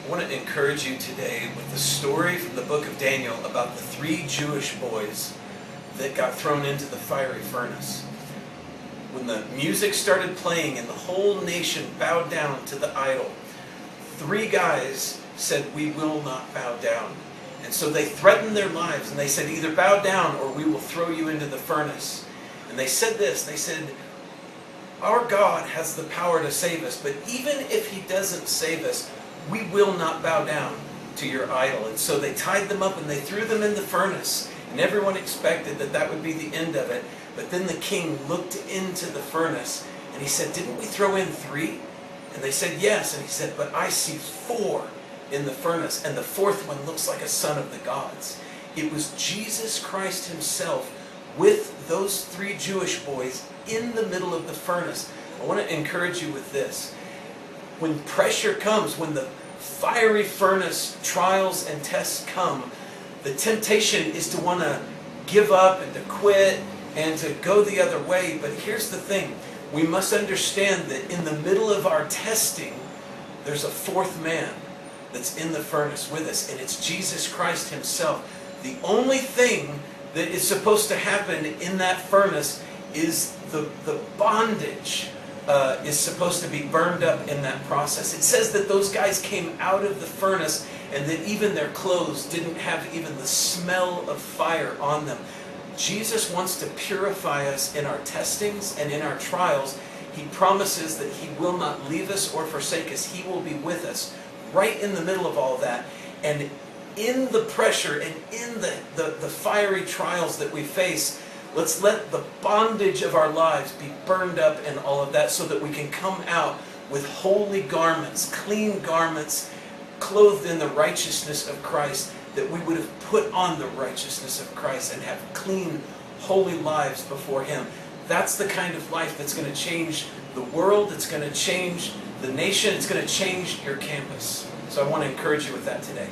I want to encourage you today with the story from the book of Daniel about the 3 Jewish boys that got thrown into the fiery furnace. When the music started playing and the whole nation bowed down to the idol, 3 guys said, "We will not bow down." And so they threatened their lives and they said, "Either bow down or we will throw you into the furnace." And they said this, they said, "Our God has the power to save us, but even if He doesn't save us, we will not bow down to your idol." And so they tied them up and they threw them in the furnace. And everyone expected that that would be the end of it. But then the king looked into the furnace and he said, "Didn't we throw in 3? And they said, "Yes." And he said, "But I see 4 in the furnace, and the 4th one looks like a son of the gods." It was Jesus Christ Himself with those 3 Jewish boys in the middle of the furnace. I want to encourage you with this. When pressure comes, when the fiery furnace trials and tests come, the temptation is to want to give up and to quit and to go the other way. But here's the thing. We must understand that in the middle of our testing, there's a 4th man that's in the furnace with us, and it's Jesus Christ Himself. The only thing that is supposed to happen in that furnace is the bondage is supposed to be burned up in that process. It says that those guys came out of the furnace and that even their clothes didn't have even the smell of fire on them. Jesus wants to purify us in our testings and in our trials. He promises that He will not leave us or forsake us. He will be with us right in the middle of all that. And in the pressure and in the fiery trials that we face, let's let the bondage of our lives be burned up and all of that so that we can come out with holy garments, clean garments, clothed in the righteousness of Christ, that we would have put on the righteousness of Christ and have clean, holy lives before Him. That's the kind of life that's going to change the world, it's going to change the nation, it's going to change your campus. So I want to encourage you with that today.